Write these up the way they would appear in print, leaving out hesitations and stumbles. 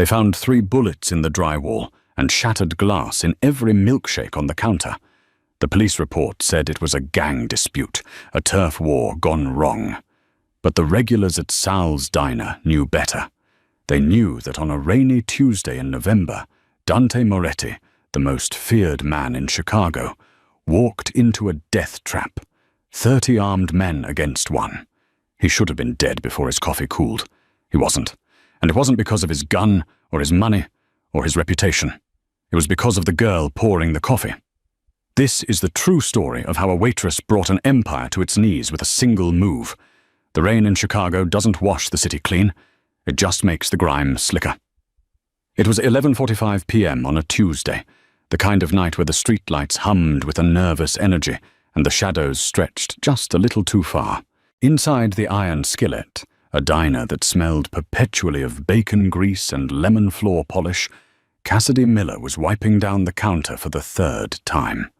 They found 3 bullets in the drywall and shattered glass in every milkshake on the counter. The police report said it was a gang dispute, a turf war gone wrong. But the regulars at Sal's diner knew better. They knew that on a rainy Tuesday in November, Dante Moretti, the most feared man in Chicago, walked into a death trap. 30 armed men against one. He should have been dead before his coffee cooled. He wasn't. And it wasn't because of his gun, or his money, or his reputation. It was because of the girl pouring the coffee. This is the true story of how a waitress brought an empire to its knees with a single move. The rain in Chicago doesn't wash the city clean. It just makes the grime slicker. It was 11:45 p.m. on a Tuesday, the kind of night where the streetlights hummed with a nervous energy and the shadows stretched just a little too far. Inside the Iron Skillet, a diner that smelled perpetually of bacon grease and lemon floor polish, Cassidy Miller was wiping down the counter for the 3rd time.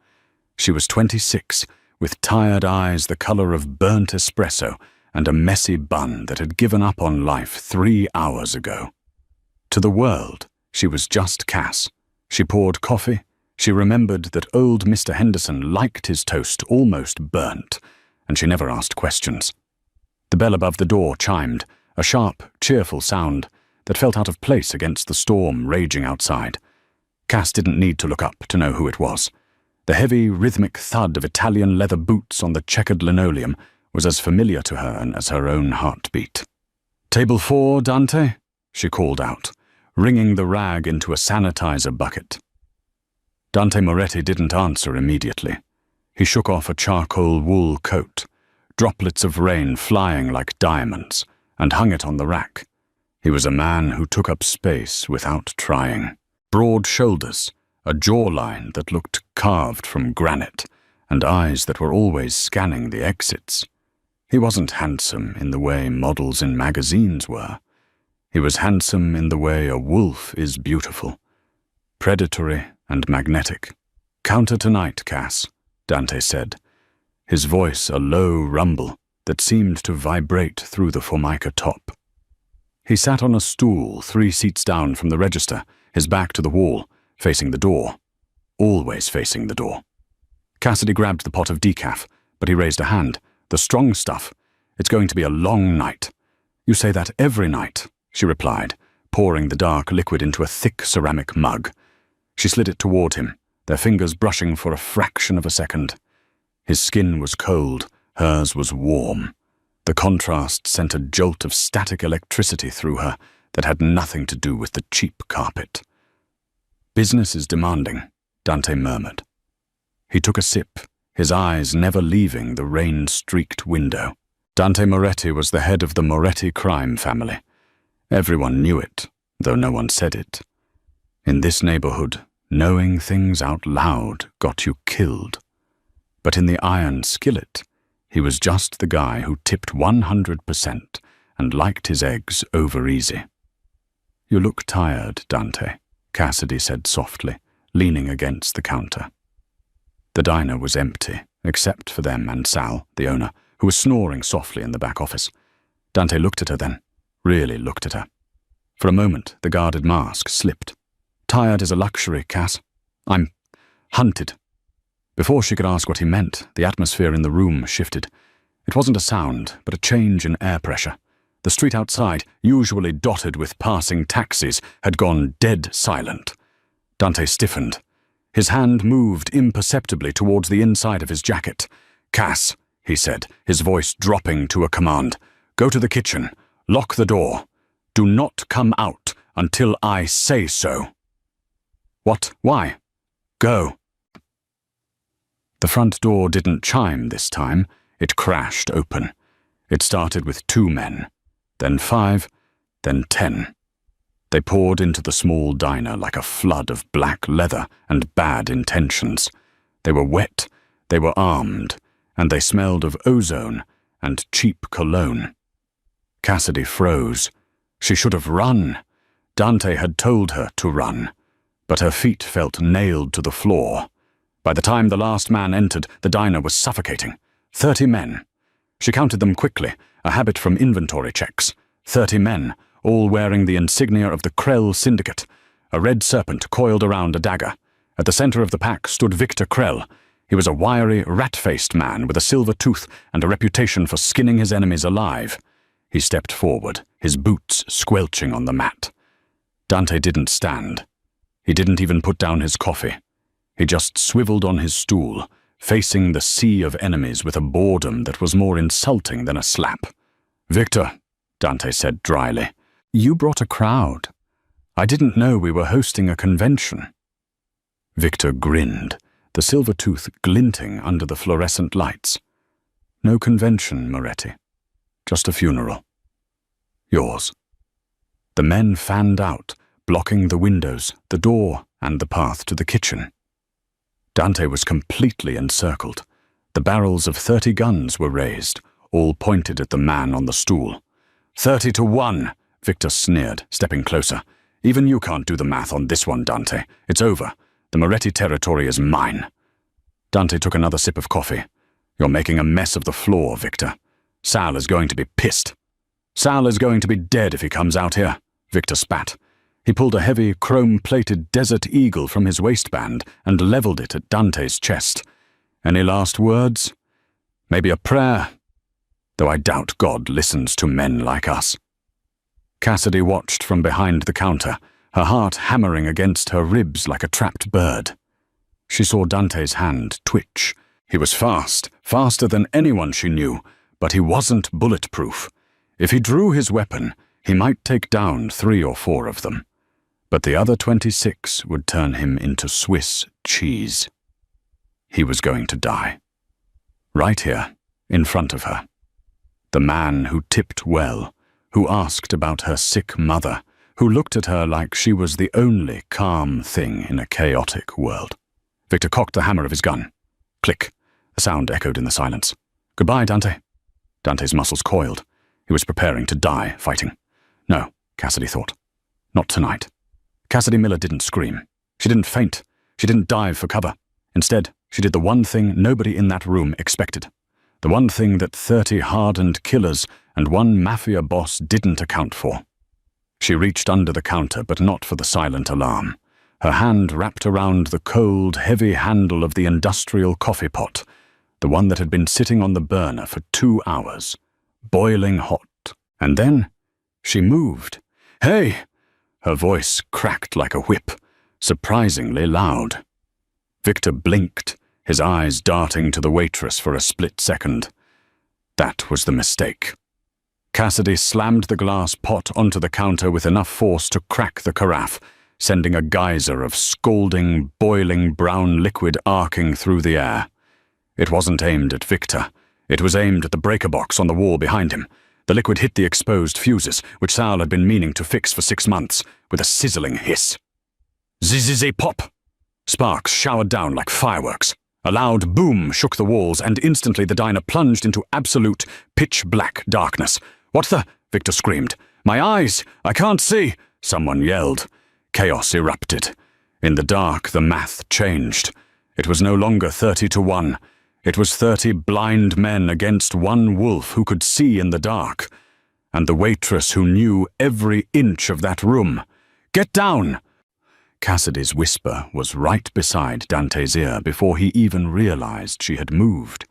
She was 26, with tired eyes the color of burnt espresso and a messy bun that had given up on life 3 hours ago. To the world, she was just Cass. She poured coffee. She remembered that old Mr. Henderson liked his toast almost burnt, and she never asked questions. The bell above the door chimed, a sharp, cheerful sound that felt out of place against the storm raging outside. Cass didn't need to look up to know who it was. The heavy, rhythmic thud of Italian leather boots on the checkered linoleum was as familiar to her as her own heartbeat. "Table 4, Dante?" she called out, wringing the rag into a sanitizer bucket. Dante Moretti didn't answer immediately. He shook off a charcoal wool coat, droplets of rain flying like diamonds, and hung it on the rack. He was a man who took up space without trying. Broad shoulders, a jawline that looked carved from granite, and eyes that were always scanning the exits. He wasn't handsome in the way models in magazines were. He was handsome in the way a wolf is beautiful. Predatory and magnetic. "Counter tonight, Cass," Dante said, his voice a low rumble that seemed to vibrate through the Formica top. He sat on a stool 3 seats down from the register, his back to the wall, facing the door. Always facing the door. Cassidy grabbed the pot of decaf, but he raised a hand. "The strong stuff. It's going to be a long night." "You say that every night," she replied, pouring the dark liquid into a thick ceramic mug. She slid it toward him, their fingers brushing for a fraction of a second. His skin was cold, hers was warm. The contrast sent a jolt of static electricity through her that had nothing to do with the cheap carpet. "Business is demanding," Dante murmured. He took a sip, his eyes never leaving the rain-streaked window. Dante Moretti was the head of the Moretti crime family. Everyone knew it, though no one said it. In this neighborhood, knowing things out loud got you killed. But in the Iron Skillet, he was just the guy who tipped 100% and liked his eggs over easy. "You look tired, Dante," Cassidy said softly, leaning against the counter. The diner was empty, except for them and Sal, the owner, who was snoring softly in the back office. Dante looked at her then, really looked at her. For a moment, the guarded mask slipped. "Tired is a luxury, Cass. I'm hunted." Before she could ask what he meant, the atmosphere in the room shifted. It wasn't a sound, but a change in air pressure. The street outside, usually dotted with passing taxis, had gone dead silent. Dante stiffened. His hand moved imperceptibly towards the inside of his jacket. "Cass," he said, his voice dropping to a command. "Go to the kitchen. Lock the door. Do not come out until I say so." "What? Why?" "Go." The front door didn't chime this time. It crashed open. It started with 2 men, then 5, then 10. They poured into the small diner like a flood of black leather and bad intentions. They were wet, they were armed, and they smelled of ozone and cheap cologne. Cassidy froze. She should have run. Dante had told her to run, but her feet felt nailed to the floor. By the time the last man entered, the diner was suffocating. 30 men. She counted them quickly, a habit from inventory checks. 30 men, all wearing the insignia of the Krell Syndicate. A red serpent coiled around a dagger. At the center of the pack stood Victor Krell. He was a wiry, rat-faced man with a silver tooth and a reputation for skinning his enemies alive. He stepped forward, his boots squelching on the mat. Dante didn't stand. He didn't even put down his coffee. He just swiveled on his stool, facing the sea of enemies with a boredom that was more insulting than a slap. "Victor," Dante said dryly, "you brought a crowd. I didn't know we were hosting a convention." Victor grinned, the silver tooth glinting under the fluorescent lights. "No convention, Moretti. Just a funeral. Yours." The men fanned out, blocking the windows, the door, and the path to the kitchen. Dante was completely encircled. The barrels of 30 guns were raised, all pointed at the man on the stool. 30 to 1, Victor sneered, stepping closer. "Even you can't do the math on this one, Dante. It's over. The Moretti territory is mine." Dante took another sip of coffee. "You're making a mess of the floor, Victor. Sal is going to be pissed. Sal is going to be dead if he comes out here," Victor spat. He pulled a heavy, chrome-plated Desert Eagle from his waistband and leveled it at Dante's chest. "Any last words? Maybe a prayer? Though I doubt God listens to men like us." Cassidy watched from behind the counter, her heart hammering against her ribs like a trapped bird. She saw Dante's hand twitch. He was fast, faster than anyone she knew, but he wasn't bulletproof. If he drew his weapon, he might take down 3 or 4 of them. But the other 26 would turn him into Swiss cheese. He was going to die. Right here, in front of her. The man who tipped well, who asked about her sick mother, who looked at her like she was the only calm thing in a chaotic world. Victor cocked the hammer of his gun. Click. A sound echoed in the silence. "Goodbye, Dante." Dante's muscles coiled. He was preparing to die fighting. No, Cassidy thought. Not tonight. Cassidy Miller didn't scream. She didn't faint. She didn't dive for cover. Instead, she did the one thing nobody in that room expected. The one thing that 30 hardened killers and 1 Mafia boss didn't account for. She reached under the counter, but not for the silent alarm. Her hand wrapped around the cold, heavy handle of the industrial coffee pot, the one that had been sitting on the burner for 2 hours, boiling hot. And then she moved. "Hey!" Her voice cracked like a whip, surprisingly loud. Victor blinked, his eyes darting to the waitress for a split second. That was the mistake. Cassidy slammed the glass pot onto the counter with enough force to crack the carafe, sending a geyser of scalding, boiling brown liquid arcing through the air. It wasn't aimed at Victor. It was aimed at the breaker box on the wall behind him. The liquid hit the exposed fuses, which Sal had been meaning to fix for 6 months, with a sizzling hiss. Zzz-pop! Sparks showered down like fireworks. A loud boom shook the walls, and instantly the diner plunged into absolute, pitch-black darkness. "What the?" Victor screamed. "My eyes! I can't see!" Someone yelled. Chaos erupted. In the dark, the math changed. It was no longer 30 to 1. It was 30 blind men against 1 wolf who could see in the dark. And the waitress who knew every inch of that room. "Get down!" Cassidy's whisper was right beside Dante's ear before he even realized she had moved.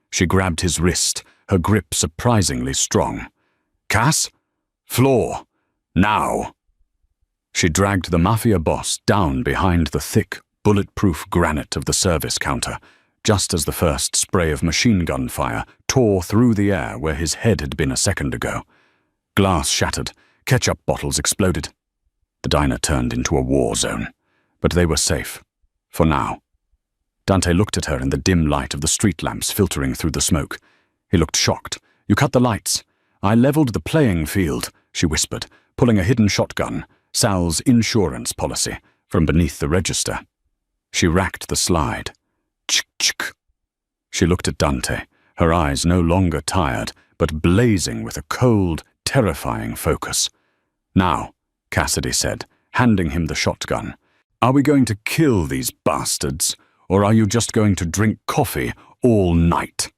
She grabbed his wrist, her grip surprisingly strong. "Cass? Floor! Now!" She dragged the Mafia boss down behind the thick, bulletproof granite of the service counter, just as the first spray of machine gun fire tore through the air where his head had been a second ago. Glass shattered, ketchup bottles exploded. The diner turned into a war zone, but they were safe, for now. Dante looked at her in the dim light of the street lamps filtering through the smoke. He looked shocked. "You cut the lights." "I leveled the playing field," she whispered, pulling a hidden shotgun, Sal's insurance policy, from beneath the register. She racked the slide. Chick-chick. She looked at Dante, her eyes no longer tired, but blazing with a cold, terrifying focus. "Now," Cassidy said, handing him the shotgun, "are we going to kill these bastards, or are you just going to drink coffee all night?"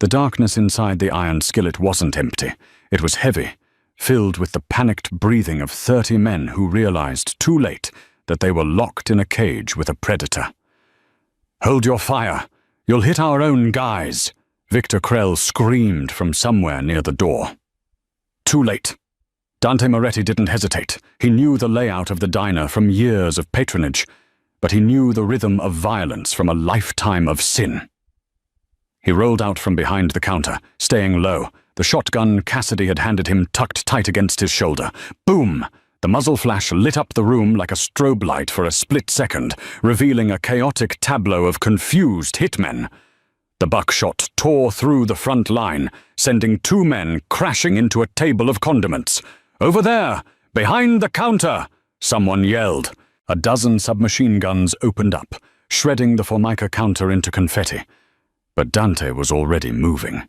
The darkness inside the iron skillet wasn't empty. It was heavy, filled with the panicked breathing of 30 men who realized too late that they were locked in a cage with a predator. "Hold your fire! You'll hit our own guys!" Victor Krell screamed from somewhere near the door. Too late. Dante Moretti didn't hesitate. He knew the layout of the diner from years of patronage, but he knew the rhythm of violence from a lifetime of sin. He rolled out from behind the counter, staying low, the shotgun Cassidy had handed him tucked tight against his shoulder. Boom! The muzzle flash lit up the room like a strobe light for a split second, revealing a chaotic tableau of confused hitmen. The buckshot tore through the front line, sending 2 men crashing into a table of condiments. "Over there! Behind the counter!" someone yelled. A dozen submachine guns opened up, shredding the Formica counter into confetti. But Dante was already moving.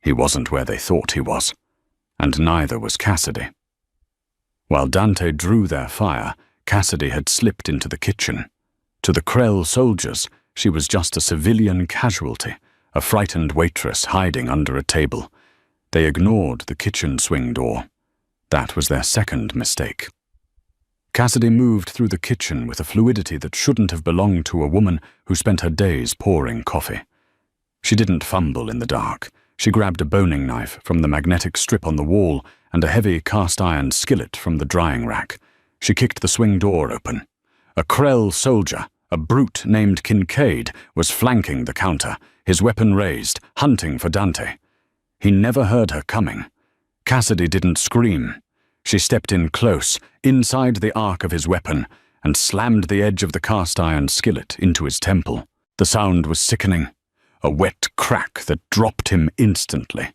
He wasn't where they thought he was. And neither was Cassidy. While Dante drew their fire, Cassidy had slipped into the kitchen. To the Krell soldiers, she was just a civilian casualty, a frightened waitress hiding under a table. They ignored the kitchen swing door. That was their second mistake. Cassidy moved through the kitchen with a fluidity that shouldn't have belonged to a woman who spent her days pouring coffee. She didn't fumble in the dark. She grabbed a boning knife from the magnetic strip on the wall and a heavy cast-iron skillet from the drying rack. She kicked the swing door open. A Krell soldier, a brute named Kincaid, was flanking the counter, his weapon raised, hunting for Dante. He never heard her coming. Cassidy didn't scream. She stepped in close, inside the arc of his weapon, and slammed the edge of the cast-iron skillet into his temple. The sound was sickening. A wet crack that dropped him instantly.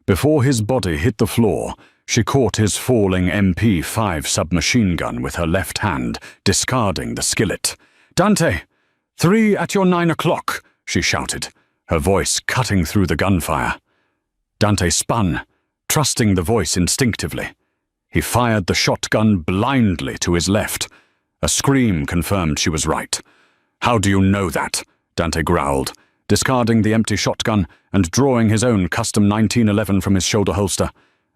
Before his body hit the floor, she caught his falling MP5 submachine gun with her left hand, discarding the skillet. "Dante! 3 at your 9 o'clock!" she shouted, her voice cutting through the gunfire. Dante spun, trusting the voice instinctively. He fired the shotgun blindly to his left. A scream confirmed she was right. "How do you know that?" Dante growled, discarding the empty shotgun and drawing his own custom 1911 from his shoulder holster.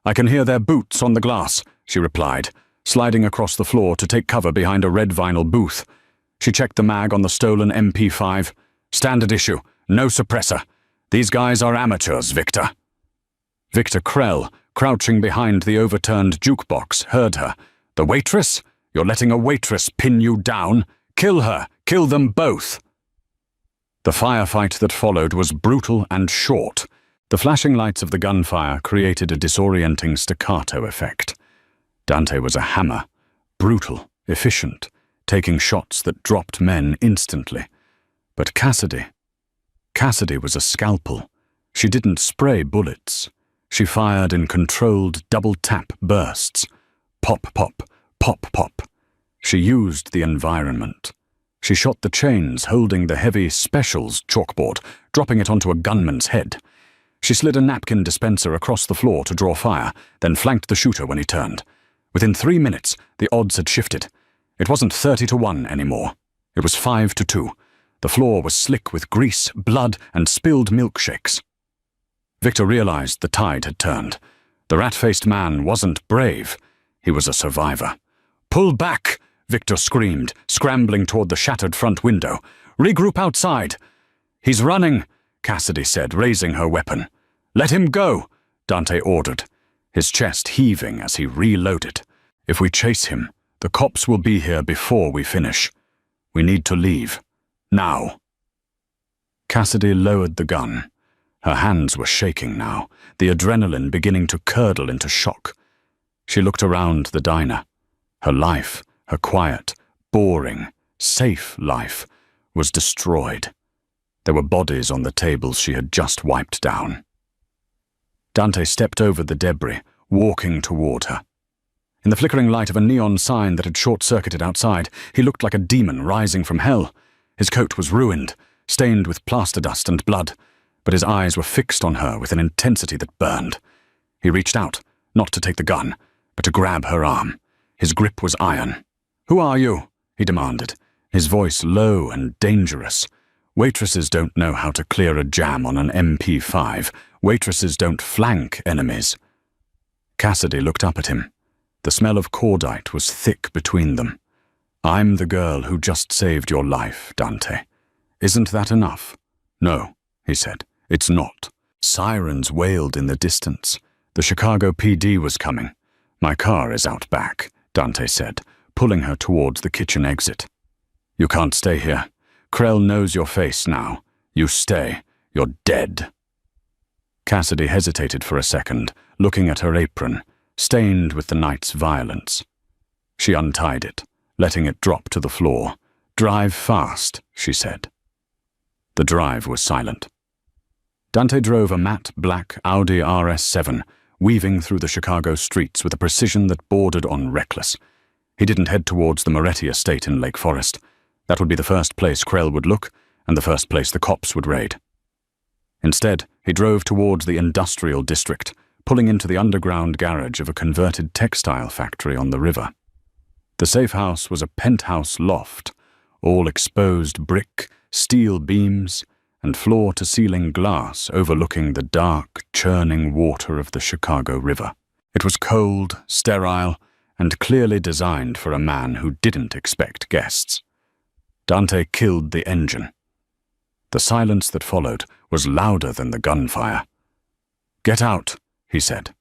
"I can hear their boots on the glass," she replied, sliding across the floor to take cover behind a red vinyl booth. She checked the mag on the stolen MP5. "Standard issue, no suppressor. These guys are amateurs, Victor." Victor Krell, crouching behind the overturned jukebox, heard her. "The waitress? You're letting a waitress pin you down? Kill her! Kill them both!" The firefight that followed was brutal and short. The flashing lights of the gunfire created a disorienting staccato effect. Dante was a hammer, brutal, efficient, taking shots that dropped men instantly. But Cassidy was a scalpel. She didn't spray bullets. She fired in controlled double-tap bursts. Pop, pop, pop, pop. She used the environment. She shot the chains holding the heavy specials chalkboard, dropping it onto a gunman's head. She slid a napkin dispenser across the floor to draw fire, then flanked the shooter when he turned. Within 3 minutes, the odds had shifted. It wasn't 30-1 anymore. It was 5-2. The floor was slick with grease, blood, and spilled milkshakes. Victor realized the tide had turned. The rat-faced man wasn't brave. He was a survivor. "Pull back!" Victor screamed, scrambling toward the shattered front window. "Regroup outside!" "He's running," Cassidy said, raising her weapon. "Let him go," Dante ordered, his chest heaving as he reloaded. "If we chase him, the cops will be here before we finish. We need to leave. Now." Cassidy lowered the gun. Her hands were shaking now, the adrenaline beginning to curdle into shock. She looked around the diner. Her life, her quiet, boring, safe life, was destroyed. There were bodies on the tables she had just wiped down. Dante stepped over the debris, walking toward her. In the flickering light of a neon sign that had short-circuited outside, he looked like a demon rising from hell. His coat was ruined, stained with plaster dust and blood, but his eyes were fixed on her with an intensity that burned. He reached out, not to take the gun, but to grab her arm. His grip was iron. "Who are you?" he demanded, his voice low and dangerous. "Waitresses don't know how to clear a jam on an MP5. Waitresses don't flank enemies." Cassidy looked up at him. The smell of cordite was thick between them. "I'm the girl who just saved your life, Dante. Isn't that enough?" "No," he said. "It's not." Sirens wailed in the distance. The Chicago PD was coming. "My car is out back," Dante said, pulling her towards the kitchen exit. "You can't stay here. Krell knows your face now. You stay. You're dead." Cassidy hesitated for a second, looking at her apron, stained with the night's violence. She untied it, letting it drop to the floor. "Drive fast," she said. The drive was silent. Dante drove a matte black Audi RS7, weaving through the Chicago streets with a precision that bordered on reckless. He didn't head towards the Moretti estate in Lake Forest. That would be the first place Krell would look, and the first place the cops would raid. Instead, he drove towards the industrial district, pulling into the underground garage of a converted textile factory on the river. The safe house was a penthouse loft, all exposed brick, steel beams, and floor-to-ceiling glass overlooking the dark, churning water of the Chicago River. It was cold, sterile, and clearly designed for a man who didn't expect guests. Dante killed the engine. The silence that followed was louder than the gunfire. "Get out," he said.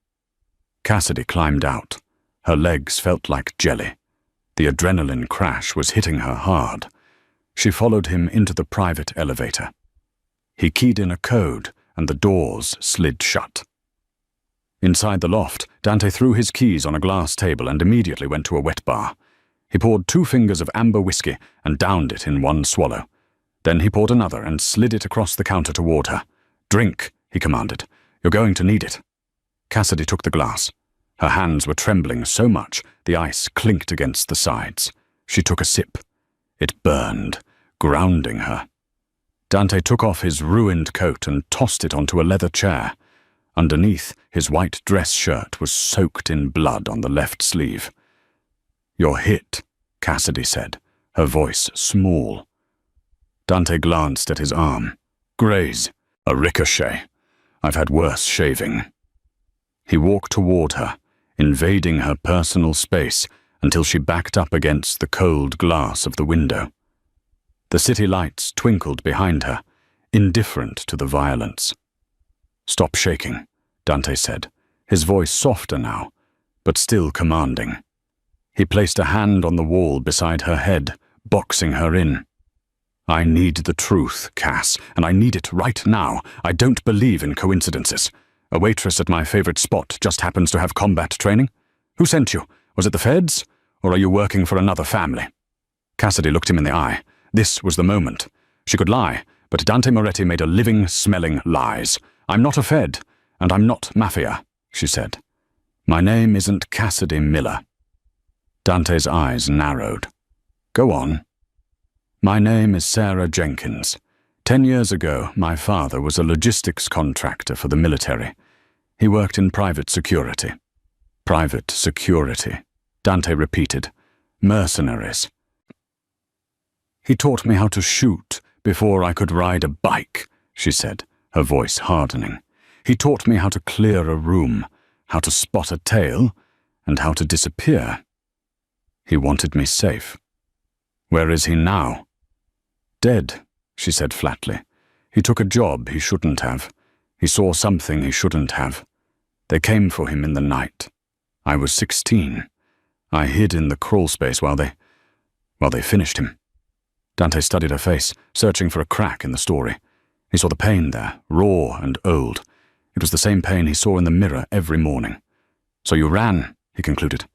Cassidy climbed out. Her legs felt like jelly. The adrenaline crash was hitting her hard. She followed him into the private elevator. He keyed in a code, and the doors slid shut. Inside the loft, Dante threw his keys on a glass table and immediately went to a wet bar. He poured 2 fingers of amber whiskey and downed it in one swallow. Then he poured another and slid it across the counter toward her. "Drink," he commanded. "You're going to need it." Cassidy took the glass. Her hands were trembling so much the ice clinked against the sides. She took a sip. It burned, grounding her. Dante took off his ruined coat and tossed it onto a leather chair. Underneath, his white dress shirt was soaked in blood on the left sleeve. "You're hit," Cassidy said, her voice small. Dante glanced at his arm. "Graze. A ricochet. I've had worse shaving." He walked toward her, invading her personal space until she backed up against the cold glass of the window. The city lights twinkled behind her, indifferent to the violence. "Stop shaking," Dante said, his voice softer now, but still commanding. He placed a hand on the wall beside her head, boxing her in. "I need the truth, Cass, and I need it right now. I don't believe in coincidences. A waitress at my favorite spot just happens to have combat training. Who sent you? Was it the feds? Or are you working for another family?" Cassidy looked him in the eye. This was the moment. She could lie, but Dante Moretti made a living, smelling lies. "I'm not a Fed, and I'm not Mafia," she said. "My name isn't Cassidy Miller." Dante's eyes narrowed. "Go on." "My name is Sarah Jenkins. 10 years ago, my father was a logistics contractor for the military. He worked in private security." "Private security," Dante repeated. "Mercenaries." "He taught me how to shoot before I could ride a bike," she said, her voice hardening. "He taught me how to clear a room, how to spot a tail, and how to disappear. He wanted me safe. Where is he now?" "Dead," she said flatly. "He took a job he shouldn't have. He saw something he shouldn't have. They came for him in the night. I was 16. I hid in the crawl space while they finished him." Dante studied her face, searching for a crack in the story. He saw the pain there, raw and old. It was the same pain he saw in the mirror every morning. "So you ran," he concluded.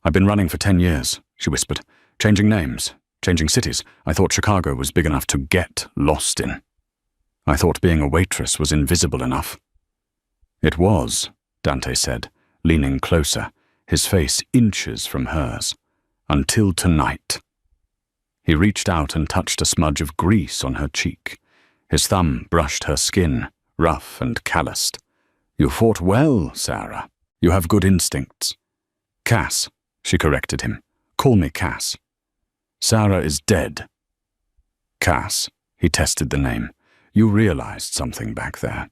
"I've been running for 10 years, she whispered. "Changing names, changing cities. I thought Chicago was big enough to get lost in. I thought being a waitress was invisible enough." "It was," Dante said, leaning closer, his face inches from hers. "Until tonight." He reached out and touched a smudge of grease on her cheek. His thumb brushed her skin, rough and calloused. "You fought well, Sarah. You have good instincts." "Cass," she corrected him. "Call me Cass." "Sarah is dead." "Cass," he tested the name. "You realized something back there,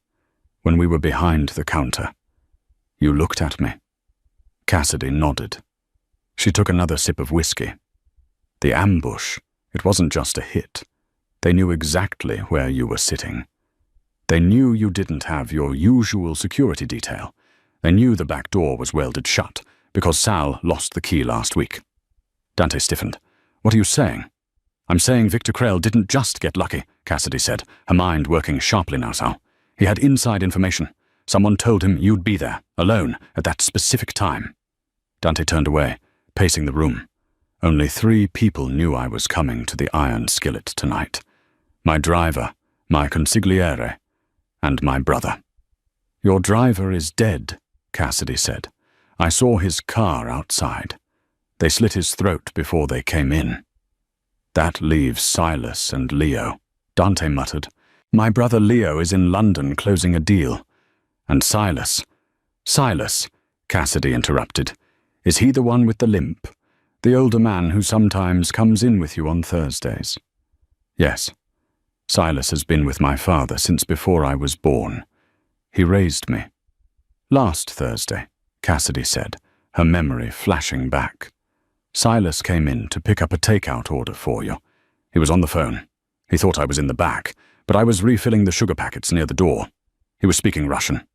when we were behind the counter. You looked at me. Cassidy nodded. She took another sip of whiskey. The ambush, it wasn't just a hit. They knew exactly where you were sitting. They knew you didn't have your usual security detail. They knew the back door was welded shut because Sal lost the key last week. Dante stiffened. What are you saying? I'm saying Victor Krell didn't just get lucky, Cassidy said, her mind working sharply now, Sal. He had inside information. Someone told him you'd be there, alone, at that specific time. Dante turned away, pacing the room. Only 3 people knew I was coming to the Iron Skillet tonight. My driver, my consigliere, and my brother. Your driver is dead, Cassidy said. I saw his car outside. They slit his throat before they came in. That leaves Silas and Leo, Dante muttered. My brother Leo is in London closing a deal. And Silas, Cassidy interrupted. Is he the one with the limp? The older man who sometimes comes in with you on Thursdays? Yes. Silas has been with my father since before I was born. He raised me. Last Thursday, Cassidy said, her memory flashing back. Silas came in to pick up a takeout order for you. He was on the phone. He thought I was in the back, but I was refilling the sugar packets near the door. He was speaking Russian.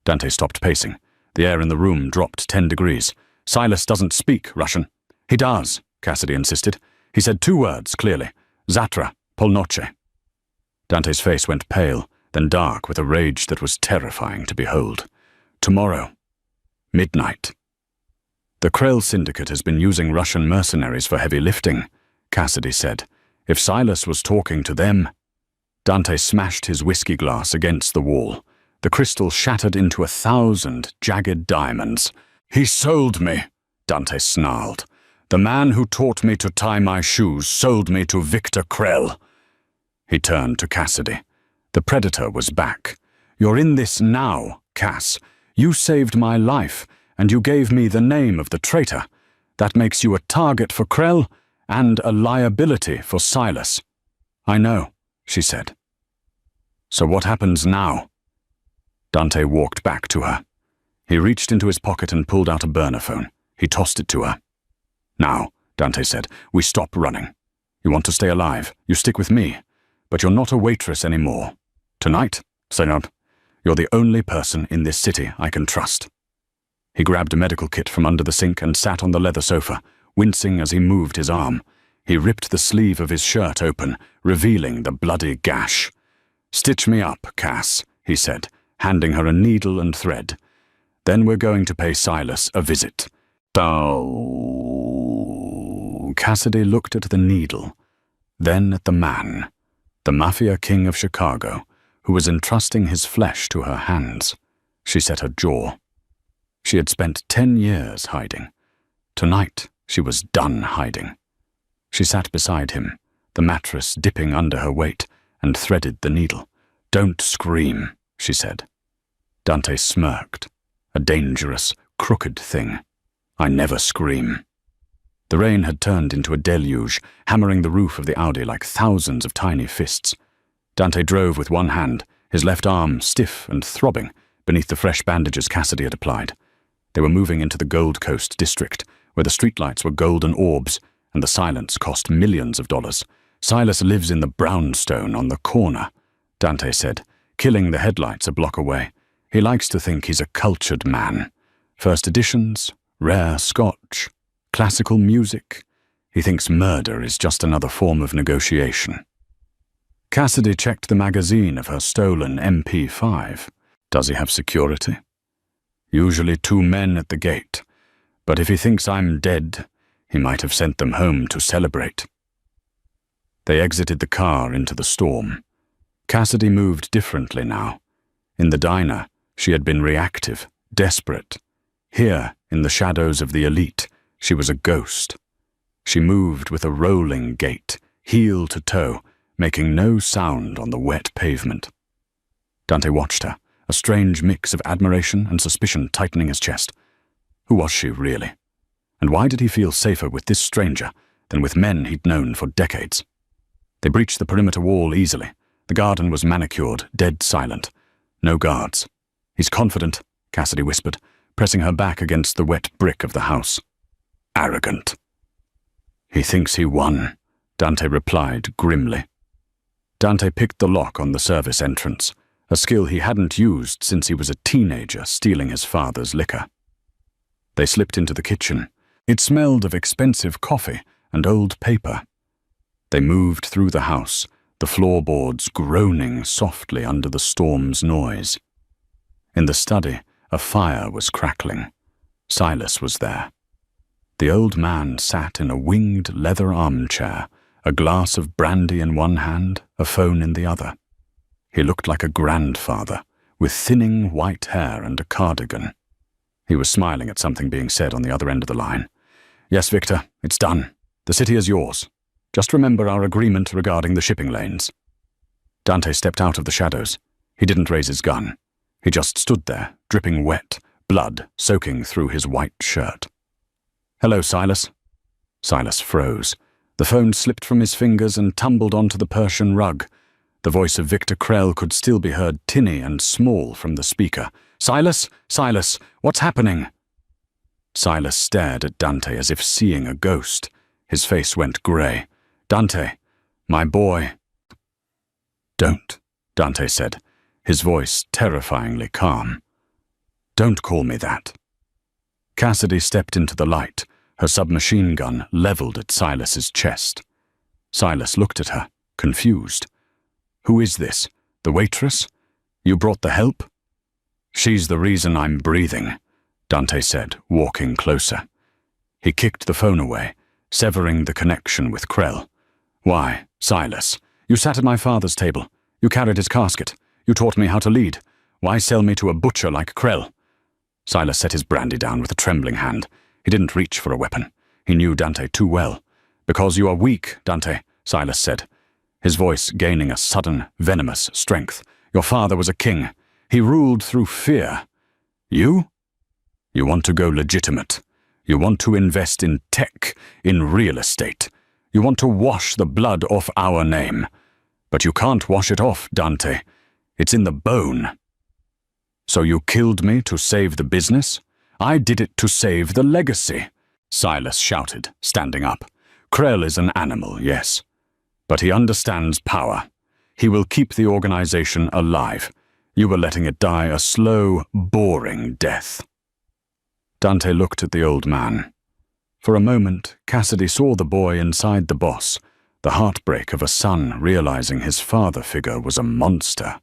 Dante stopped pacing. The air in the room dropped 10 degrees. Silas doesn't speak Russian. He does, Cassidy insisted. He said 2 words, clearly. Zatra, polnoche. Dante's face went pale, then dark with a rage that was terrifying to behold. Tomorrow. Midnight. The Krell Syndicate has been using Russian mercenaries for heavy lifting, Cassidy said. If Silas was talking to them... Dante smashed his whiskey glass against the wall. The crystal shattered into 1,000 jagged diamonds. He sold me, Dante snarled. The man who taught me to tie my shoes sold me to Victor Krell. He turned to Cassidy. The Predator was back. You're in this now, Cass. You saved my life, and you gave me the name of the traitor. That makes you a target for Krell and a liability for Silas. I know, she said. So what happens now? Dante walked back to her. He reached into his pocket and pulled out a burner phone. He tossed it to her. Now, Dante said, we stop running. You want to stay alive, you stick with me. But you're not a waitress anymore. Tonight, Senab, you're the only person in this city I can trust. He grabbed a medical kit from under the sink and sat on the leather sofa, wincing as he moved his arm. He ripped the sleeve of his shirt open, revealing the bloody gash. Stitch me up, Cass, he said, handing her a needle and thread. Then we're going to pay Silas a visit. Oh. Cassidy looked at the needle, then at the man, the Mafia king of Chicago, who was entrusting his flesh to her hands. She set her jaw. She had spent 10 years hiding. Tonight, she was done hiding. She sat beside him, the mattress dipping under her weight, and threaded the needle. Don't scream, she said. Dante smirked. A dangerous, crooked thing. I never scream. The rain had turned into a deluge, hammering the roof of the Audi like thousands of tiny fists. Dante drove with one hand, his left arm stiff and throbbing beneath the fresh bandages Cassidy had applied. They were moving into the Gold Coast district, where the streetlights were golden orbs, and the silence cost millions of dollars. Silas lives in the brownstone on the corner, Dante said, killing the headlights a block away. He likes to think he's a cultured man. First editions, rare scotch, classical music. He thinks murder is just another form of negotiation. Cassidy checked the magazine of her stolen MP5. Does he have security? Usually 2 men at the gate, but if he thinks I'm dead, he might have sent them home to celebrate. They exited the car into the storm. Cassidy moved differently now. In the diner, she had been reactive, desperate. Here, in the shadows of the elite, she was a ghost. She moved with a rolling gait, heel to toe, making no sound on the wet pavement. Dante watched her, a strange mix of admiration and suspicion tightening his chest. Who was she, really? And why did he feel safer with this stranger than with men he'd known for decades? They breached the perimeter wall easily. The garden was manicured, dead silent. No guards. He's confident, Cassidy whispered, pressing her back against the wet brick of the house. Arrogant. He thinks he won, Dante replied grimly. Dante picked the lock on the service entrance, a skill he hadn't used since he was a teenager stealing his father's liquor. They slipped into the kitchen. It smelled of expensive coffee and old paper. They moved through the house, the floorboards groaning softly under the storm's noise. In the study, a fire was crackling. Silas was there. The old man sat in a winged leather armchair, a glass of brandy in one hand, a phone in the other. He looked like a grandfather, with thinning white hair and a cardigan. He was smiling at something being said on the other end of the line. "Yes, Victor, it's done. The city is yours. Just remember our agreement regarding the shipping lanes." Dante stepped out of the shadows. He didn't raise his gun. He just stood there, dripping wet, blood soaking through his white shirt. "Hello, Silas." Silas froze. The phone slipped from his fingers and tumbled onto the Persian rug. The voice of Victor Krell could still be heard tinny and small from the speaker. "Silas? Silas, what's happening?" Silas stared at Dante as if seeing a ghost. His face went grey. "Dante, my boy." "Don't," Dante said, his voice terrifyingly calm. "Don't call me that." Cassidy stepped into the light, her submachine gun leveled at Silas's chest. Silas looked at her, confused. "Who is this? The waitress? You brought the help?" "She's the reason I'm breathing," Dante said, walking closer. He kicked the phone away, severing the connection with Krell. "Why, Silas, you sat at my father's table. You carried his casket. You taught me how to lead. Why sell me to a butcher like Krell?" Silas set his brandy down with a trembling hand. He didn't reach for a weapon. He knew Dante too well. "Because you are weak, Dante," Silas said, his voice gaining a sudden, venomous strength. "Your father was a king. He ruled through fear. You? You want to go legitimate. You want to invest in tech, in real estate. You want to wash the blood off our name. But you can't wash it off, Dante. It's in the bone. So you killed me to save the business? I did it to save the legacy," Silas shouted, standing up. "Krell is an animal, yes. But he understands power. He will keep the organization alive. You were letting it die a slow, boring death." Dante looked at the old man. For a moment, Cassidy saw the boy inside the boss, the heartbreak of a son realizing his father figure was a monster.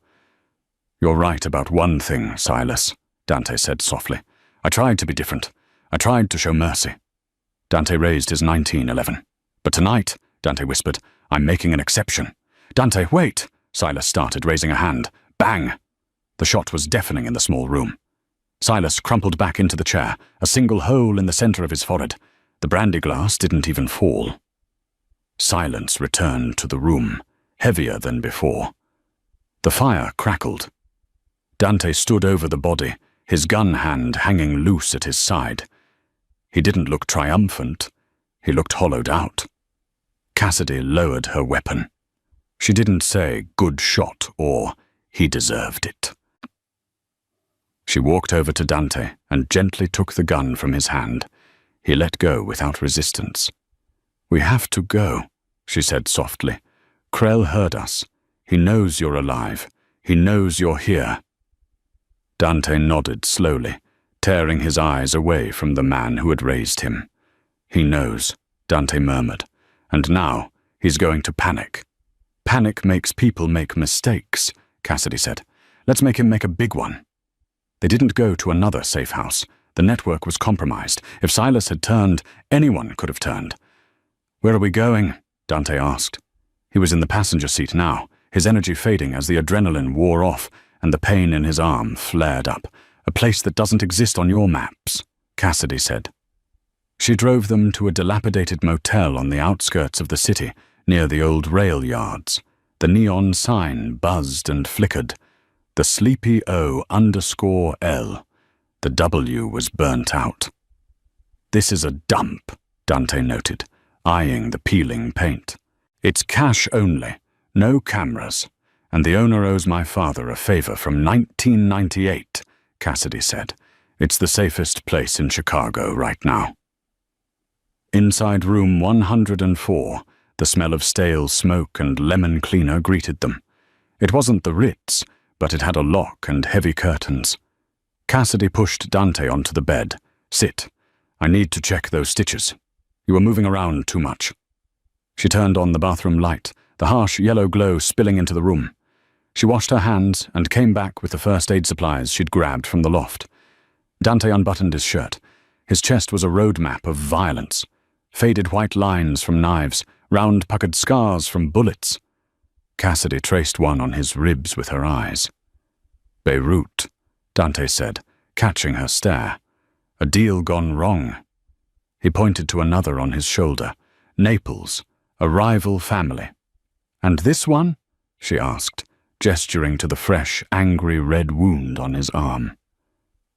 "You're right about one thing, Silas," Dante said softly. "I tried to be different. I tried to show mercy." Dante raised his 1911. "But tonight," Dante whispered, "I'm making an exception." "Dante, wait!" Silas started, raising a hand. Bang! The shot was deafening in the small room. Silas crumpled back into the chair, a single hole in the center of his forehead. The brandy glass didn't even fall. Silence returned to the room, heavier than before. The fire crackled. Dante stood over the body, his gun hand hanging loose at his side. He didn't look triumphant. He looked hollowed out. Cassidy lowered her weapon. She didn't say, "Good shot," or "He deserved it." She walked over to Dante and gently took the gun from his hand. He let go without resistance. "We have to go," she said softly. "Krell heard us. He knows you're alive. He knows you're here." Dante nodded slowly, tearing his eyes away from the man who had raised him. "He knows," Dante murmured, "and now he's going to panic." "Panic makes people make mistakes," Cassidy said. "Let's make him make a big one." They didn't go to another safe house. The network was compromised. If Silas had turned, anyone could have turned. "Where are we going?" Dante asked. He was in the passenger seat now, his energy fading as the adrenaline wore off and the pain in his arm flared up. "A place that doesn't exist on your maps," Cassidy said. She drove them to a dilapidated motel on the outskirts of the city, near the old rail yards. The neon sign buzzed and flickered. The sleepy O_L. The W was burnt out. "This is a dump," Dante noted, eyeing the peeling paint. "It's cash only, no cameras, and the owner owes my father a favor from 1998, Cassidy said. It's the safest place in Chicago right now. Inside room 104, the smell of stale smoke and lemon cleaner greeted them. It wasn't the Ritz, but it had a lock and heavy curtains. Cassidy pushed Dante onto the bed. Sit. I need to check those stitches. You were moving around too much. She turned on the bathroom light, the harsh yellow glow spilling into the room. She washed her hands and came back with the first aid supplies she'd grabbed from the loft. Dante unbuttoned his shirt. His chest was a road map of violence. Faded white lines from knives, round puckered scars from bullets. Cassidy traced one on his ribs with her eyes. Beirut, Dante said, catching her stare. A deal gone wrong. He pointed to another on his shoulder. Naples, a rival family. And this one? She asked, gesturing to the fresh, angry red wound on his arm.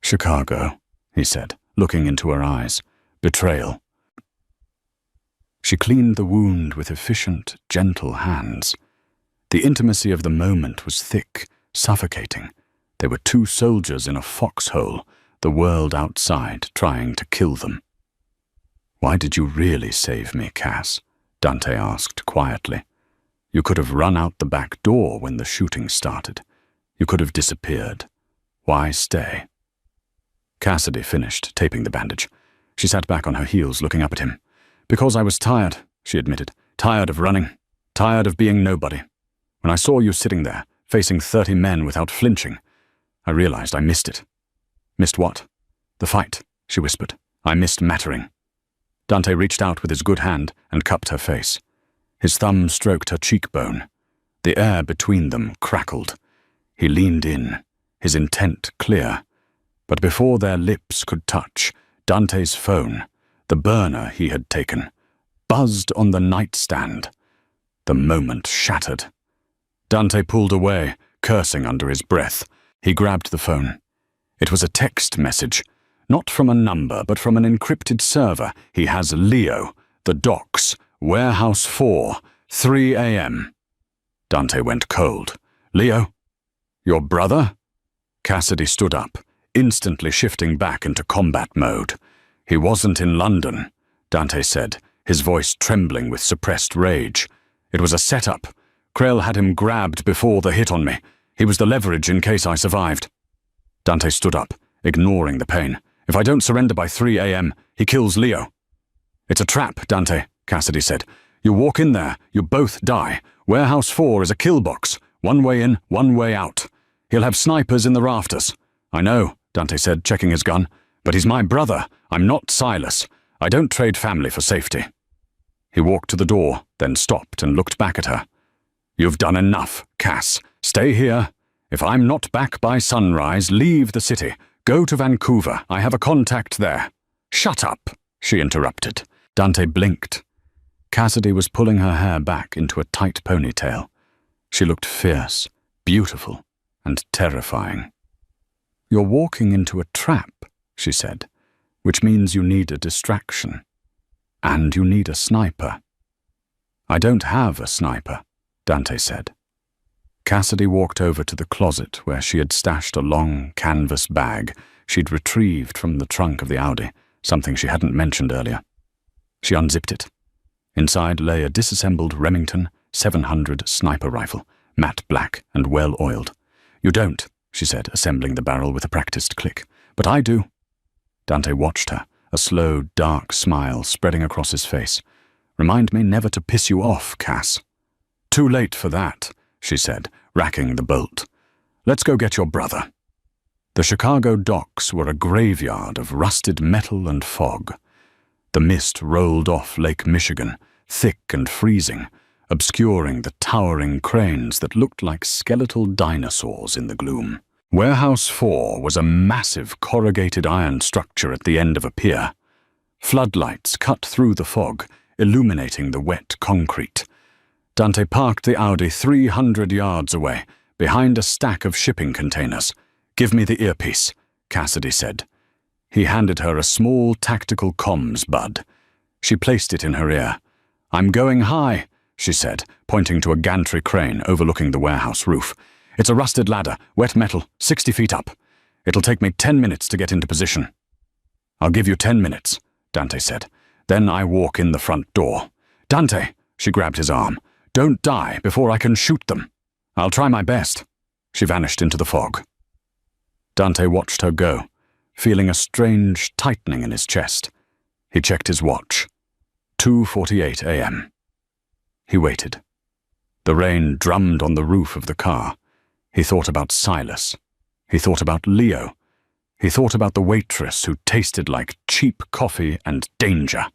Chicago, he said, looking into her eyes. Betrayal. She cleaned the wound with efficient, gentle hands. The intimacy of the moment was thick, suffocating. They were two soldiers in a foxhole, the world outside trying to kill them. Why did you really save me, Cass? Dante asked quietly. You could have run out the back door when the shooting started. You could have disappeared. Why stay? Cassidy finished taping the bandage. She sat back on her heels looking up at him. Because I was tired, she admitted. Tired of running. Tired of being nobody. When I saw you sitting there, facing 30 men without flinching, I realized I missed it. Missed what? The fight, she whispered. I missed mattering. Dante reached out with his good hand and cupped her face. His thumb stroked her cheekbone. The air between them crackled. He leaned in, his intent clear. But before their lips could touch, Dante's phone, the burner he had taken, buzzed on the nightstand. The moment shattered. Dante pulled away, cursing under his breath. He grabbed the phone. It was a text message, not from a number, but from an encrypted server. He has Leo, the docks, Warehouse 4, 3 a.m. Dante went cold. Leo? Your brother? Cassidy stood up, instantly shifting back into combat mode. He wasn't in London, Dante said, his voice trembling with suppressed rage. It was a setup. Krell had him grabbed before the hit on me. He was the leverage in case I survived. Dante stood up, ignoring the pain. If I don't surrender by 3 a.m., he kills Leo. It's a trap, Dante, Cassidy said. You walk in there, you both die. Warehouse 4 is a kill box. One way in, one way out. He'll have snipers in the rafters. I know, Dante said, checking his gun. But he's my brother. I'm not Silas. I don't trade family for safety. He walked to the door, then stopped and looked back at her. You've done enough, Cass. Stay here. If I'm not back by sunrise, leave the city. Go to Vancouver. I have a contact there. Shut up, she interrupted. Dante blinked. Cassidy was pulling her hair back into a tight ponytail. She looked fierce, beautiful, and terrifying. You're walking into a trap, she said, which means you need a distraction. And you need a sniper. I don't have a sniper, Dante said. Cassidy walked over to the closet where she had stashed a long canvas bag she'd retrieved from the trunk of the Audi, something she hadn't mentioned earlier. She unzipped it. Inside lay a disassembled Remington 700 sniper rifle, matte black and well-oiled. You don't, she said, assembling the barrel with a practiced click. But I do. Dante watched her, a slow, dark smile spreading across his face. Remind me never to piss you off, Cass. Too late for that, she said, racking the bolt. Let's go get your brother. The Chicago docks were a graveyard of rusted metal and fog. The mist rolled off Lake Michigan, thick and freezing, obscuring the towering cranes that looked like skeletal dinosaurs in the gloom. Warehouse 4 was a massive corrugated iron structure at the end of a pier. Floodlights cut through the fog, illuminating the wet concrete. Dante parked the Audi 300 yards away, behind a stack of shipping containers. Give me the earpiece, Cassidy said. He handed her a small tactical comms bud. She placed it in her ear. I'm going high, she said, pointing to a gantry crane overlooking the warehouse roof. It's a rusted ladder, wet metal, 60 feet up. It'll take me 10 minutes to get into position." "I'll give you 10 minutes," Dante said. "Then I walk in the front door." "Dante," she grabbed his arm, "don't die before I can shoot them." "I'll try my best." She vanished into the fog. Dante watched her go, feeling a strange tightening in his chest. He checked his watch. 2:48 a.m. He waited. The rain drummed on the roof of the car. He thought about Silas. He thought about Leo. He thought about the waitress who tasted like cheap coffee and danger.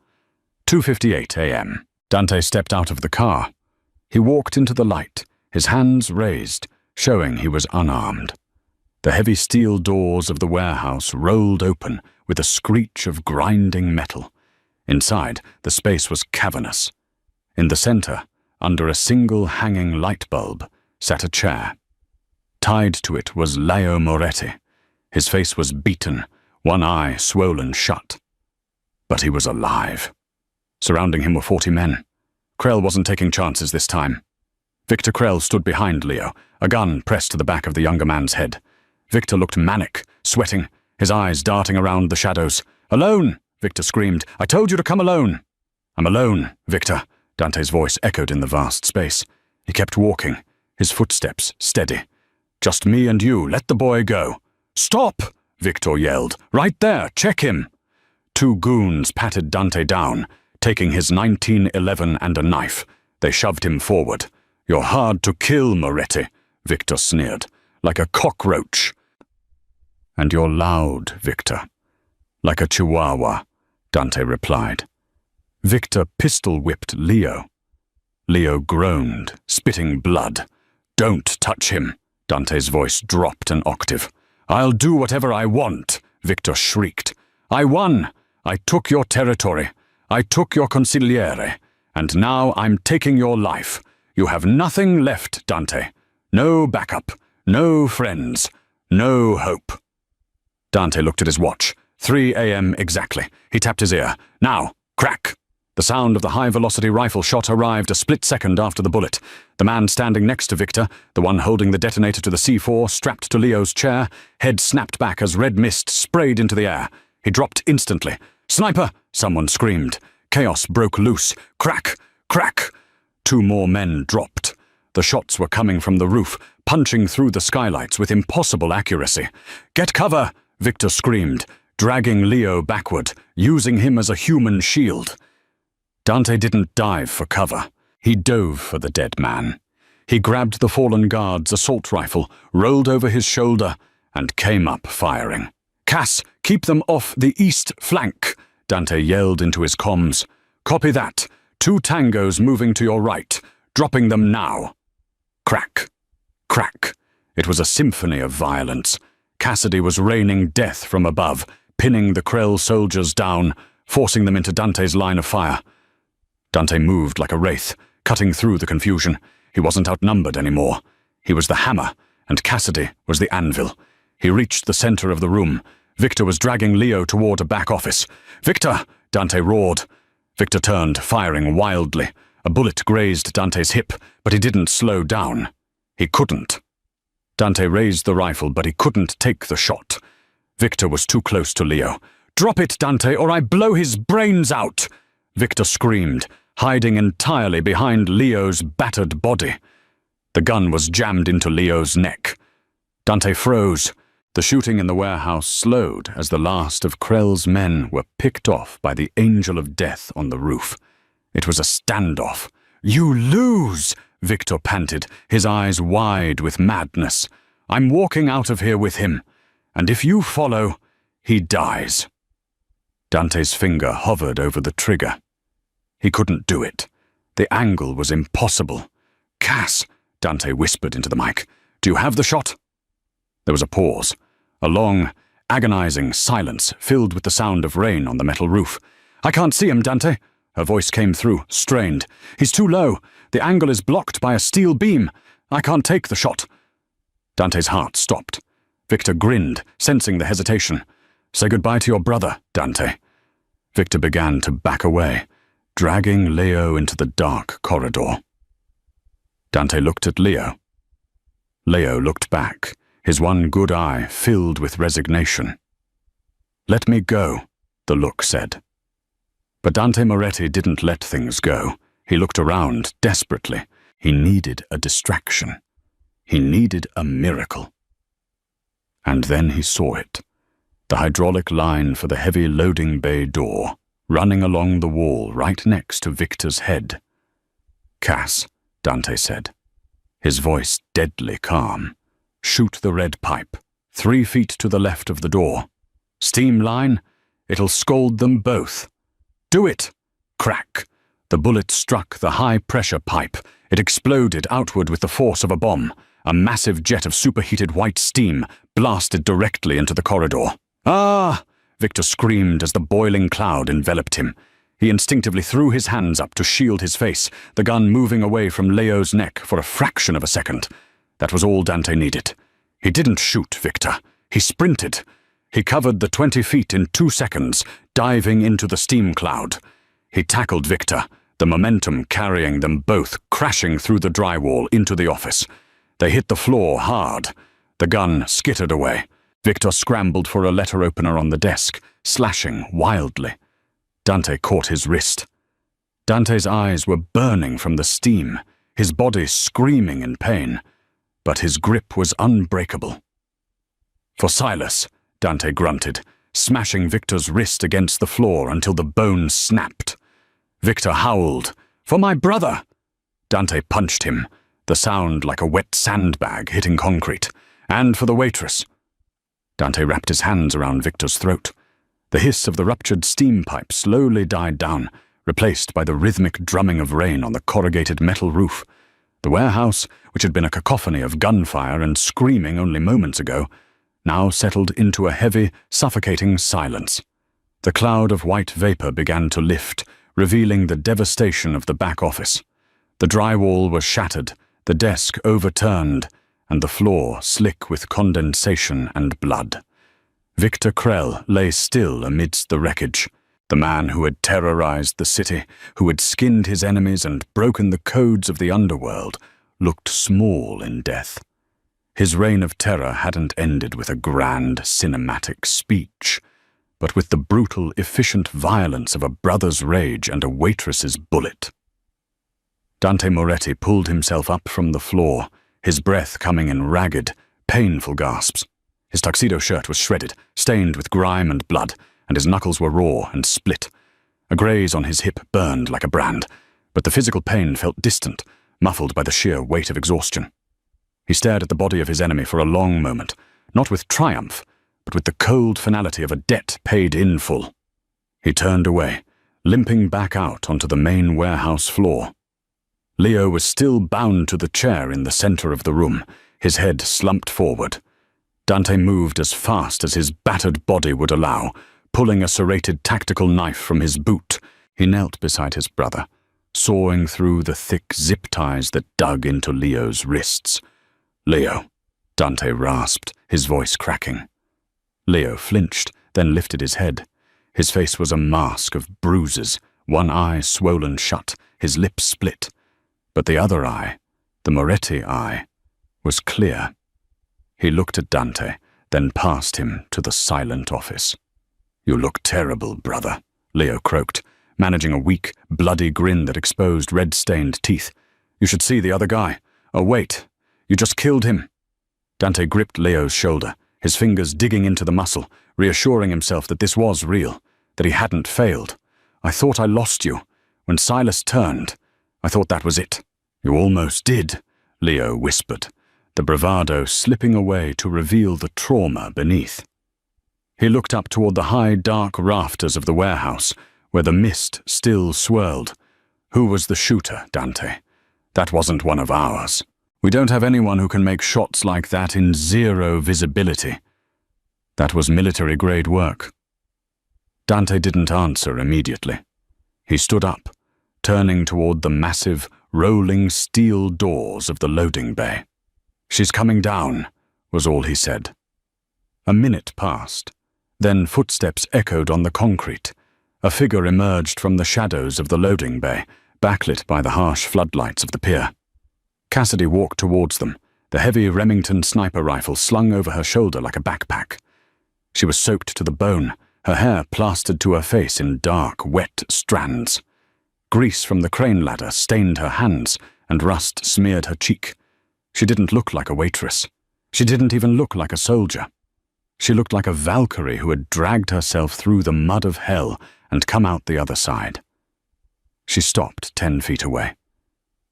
2:58 a.m. Dante stepped out of the car. He walked into the light, his hands raised, showing he was unarmed. The heavy steel doors of the warehouse rolled open with a screech of grinding metal. Inside, the space was cavernous. In the center, under a single hanging light bulb, sat a chair. Tied to it was Leo Moretti. His face was beaten, one eye swollen shut. But he was alive. Surrounding him were 40 men. Krell wasn't taking chances this time. Victor Krell stood behind Leo, a gun pressed to the back of the younger man's head. Victor looked manic, sweating, his eyes darting around the shadows. "Alone!" Victor screamed. "I told you to come alone!" "I'm alone, Victor," Dante's voice echoed in the vast space. He kept walking, his footsteps steady. "Just me and you, let the boy go." "Stop!" Victor yelled. "Right there, check him!" 2 goons patted Dante down, taking his 1911 and a knife. They shoved him forward. "You're hard to kill, Moretti," Victor sneered. "Like a cockroach." "And you're loud, Victor." "Like a chihuahua," Dante replied. Victor pistol-whipped Leo. Leo groaned, spitting blood. "Don't touch him." Dante's voice dropped an octave. "I'll do whatever I want," Victor shrieked. "I won. I took your territory. I took your consigliere. And now I'm taking your life. You have nothing left, Dante. No backup. No friends. No hope." Dante looked at his watch. 3 a.m. exactly. He tapped his ear. "Now, crack!" The sound of the high-velocity rifle shot arrived a split second after the bullet. The man standing next to Victor, the one holding the detonator to the C4, strapped to Leo's chair, head snapped back as red mist sprayed into the air. He dropped instantly. "Sniper!" someone screamed. Chaos broke loose. Crack! Crack! 2 more men dropped. The shots were coming from the roof, punching through the skylights with impossible accuracy. "Get cover!" Victor screamed, dragging Leo backward, using him as a human shield. Dante didn't dive for cover. He dove for the dead man. He grabbed the fallen guard's assault rifle, rolled over his shoulder, and came up firing. "Cass, keep them off the east flank," Dante yelled into his comms. "Copy that. 2 tangos moving to your right. Dropping them now." Crack. Crack. It was a symphony of violence. Cassidy was raining death from above, pinning the Krell soldiers down, forcing them into Dante's line of fire. Dante moved like a wraith, cutting through the confusion. He wasn't outnumbered anymore. He was the hammer, and Cassidy was the anvil. He reached the center of the room. Victor was dragging Leo toward a back office. "Victor!" Dante roared. Victor turned, firing wildly. A bullet grazed Dante's hip, but he didn't slow down. He couldn't. Dante raised the rifle, but he couldn't take the shot. Victor was too close to Leo. "Drop it, Dante, or I blow his brains out!" Victor screamed, hiding entirely behind Leo's battered body. The gun was jammed into Leo's neck. Dante froze. The shooting in the warehouse slowed as the last of Krell's men were picked off by the angel of death on the roof. It was a standoff. "You lose!" Victor panted, his eyes wide with madness. "I'm walking out of here with him, and if you follow, he dies." Dante's finger hovered over the trigger. He couldn't do it. The angle was impossible. "Cass," Dante whispered into the mic, "do you have the shot?" There was a pause. A long, agonizing silence filled with the sound of rain on the metal roof. "I can't see him, Dante." Her voice came through, strained. "He's too low. The angle is blocked by a steel beam. I can't take the shot." Dante's heart stopped. Victor grinned, sensing the hesitation. "Say goodbye to your brother, Dante." Victor began to back away, dragging Leo into the dark corridor. Dante looked at Leo. Leo looked back, his one good eye filled with resignation. "Let me go," the look said. But Dante Moretti didn't let things go. He looked around desperately. He needed a distraction. He needed a miracle. And then he saw it. The hydraulic line for the heavy loading bay door, running along the wall right next to Victor's head. "Cass," Dante said, his voice deadly calm. "Shoot the red pipe, 3 feet to the left of the door. Steam line, it'll scald them both. Do it!" Crack! The bullet struck the high-pressure pipe. It exploded outward with the force of a bomb. A massive jet of superheated white steam blasted directly into the corridor. "Ah!" Victor screamed as the boiling cloud enveloped him. He instinctively threw his hands up to shield his face, the gun moving away from Leo's neck for a fraction of a second. That was all Dante needed. He didn't shoot Victor. He sprinted. He covered the 20 feet in 2 seconds, diving into the steam cloud. He tackled Victor, the momentum carrying them both, crashing through the drywall into the office. They hit the floor hard. The gun skittered away. Victor scrambled for a letter opener on the desk, slashing wildly. Dante caught his wrist. Dante's eyes were burning from the steam, his body screaming in pain, but his grip was unbreakable. "For Silas," Dante grunted, smashing Victor's wrist against the floor until the bone snapped. Victor howled, "For my brother!" Dante punched him, the sound like a wet sandbag hitting concrete. "And for the waitress." Dante wrapped his hands around Victor's throat. The hiss of the ruptured steam pipe slowly died down, replaced by the rhythmic drumming of rain on the corrugated metal roof. The warehouse, which had been a cacophony of gunfire and screaming only moments ago, now settled into a heavy, suffocating silence. The cloud of white vapor began to lift, revealing the devastation of the back office. The drywall was shattered, the desk overturned, and the floor slick with condensation and blood. Victor Krell lay still amidst the wreckage, the man who had terrorized the city, who had skinned his enemies and broken the codes of the underworld, looked small in death. His reign of terror hadn't ended with a grand cinematic speech, but with the brutal, efficient violence of a brother's rage and a waitress's bullet. Dante Moretti pulled himself up from the floor, his breath coming in ragged, painful gasps. His tuxedo shirt was shredded, stained with grime and blood, and his knuckles were raw and split. A graze on his hip burned like a brand, but the physical pain felt distant, muffled by the sheer weight of exhaustion. He stared at the body of his enemy for a long moment, not with triumph, but with the cold finality of a debt paid in full. He turned away, limping back out onto the main warehouse floor. Leo was still bound to the chair in the center of the room, his head slumped forward. Dante moved as fast as his battered body would allow, pulling a serrated tactical knife from his boot. He knelt beside his brother, sawing through the thick zip ties that dug into Leo's wrists. "Leo," Dante rasped, his voice cracking. Leo flinched, then lifted his head. His face was a mask of bruises, one eye swollen shut, his lips split. But the other eye, the Moretti eye, was clear. He looked at Dante, then past him to the silent office. "You look terrible, brother," Leo croaked, managing a weak, bloody grin that exposed red-stained teeth. "You should see the other guy. Oh, wait. You just killed him." Dante gripped Leo's shoulder, his fingers digging into the muscle, reassuring himself that this was real, that he hadn't failed. "I thought I lost you. When Silas turned, I thought that was it." "You almost did," Leo whispered, the bravado slipping away to reveal the trauma beneath. He looked up toward the high, dark rafters of the warehouse, where the mist still swirled. "Who was the shooter, Dante? That wasn't one of ours. We don't have anyone who can make shots like that in zero visibility. That was military-grade work." Dante didn't answer immediately. He stood up, turning toward the massive, rolling steel doors of the loading bay. "She's coming down," was all he said. A minute passed. Then footsteps echoed on the concrete. A figure emerged from the shadows of the loading bay, backlit by the harsh floodlights of the pier. Cassidy walked towards them, the heavy Remington sniper rifle slung over her shoulder like a backpack. She was soaked to the bone, her hair plastered to her face in dark, wet strands. Grease from the crane ladder stained her hands, and rust smeared her cheek. She didn't look like a waitress. She didn't even look like a soldier. She looked like a Valkyrie who had dragged herself through the mud of hell and come out the other side. She stopped 10 feet away.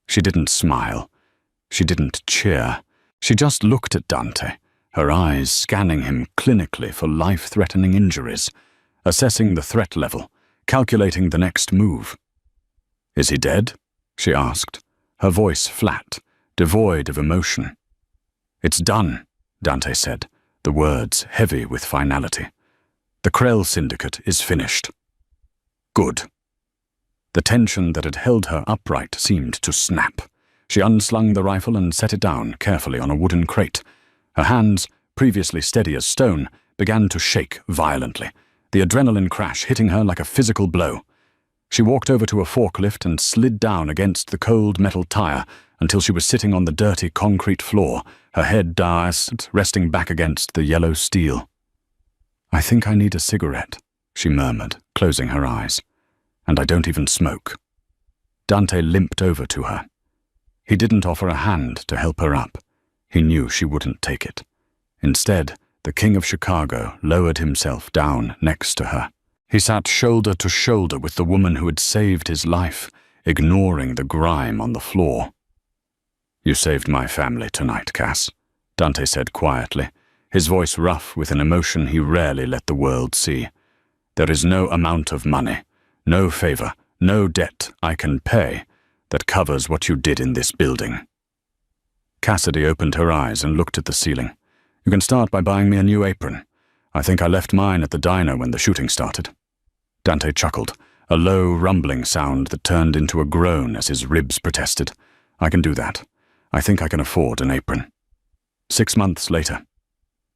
She didn't smile. She didn't cheer. She just looked at Dante, her eyes scanning him clinically for life-threatening injuries, assessing the threat level, calculating the next move. "Is he dead?" she asked, her voice flat, devoid of emotion. "It's done," Dante said, the words heavy with finality. "The Krell Syndicate is finished." Good. The tension that had held her upright seemed to snap. She unslung the rifle and set it down carefully on a wooden crate. Her hands, previously steady as stone, began to shake violently, the adrenaline crash hitting her like a physical blow. She walked over to a forklift and slid down against the cold metal tire until she was sitting on the dirty concrete floor, her head dowsed, resting back against the yellow steel. "I think I need a cigarette," she murmured, closing her eyes. "And I don't even smoke." Dante limped over to her. He didn't offer a hand to help her up. He knew she wouldn't take it. Instead, the King of Chicago lowered himself down next to her. He sat shoulder to shoulder with the woman who had saved his life, ignoring the grime on the floor. "You saved my family tonight, Cass," Dante said quietly, his voice rough with an emotion he rarely let the world see. "There is no amount of money, no favor, no debt I can pay that covers what you did in this building." Cassidy opened her eyes and looked at the ceiling. "You can start by buying me a new apron. I think I left mine at the diner when the shooting started." Dante chuckled, a low rumbling sound that turned into a groan as his ribs protested. "I can do that. I think I can afford an apron." 6 months later.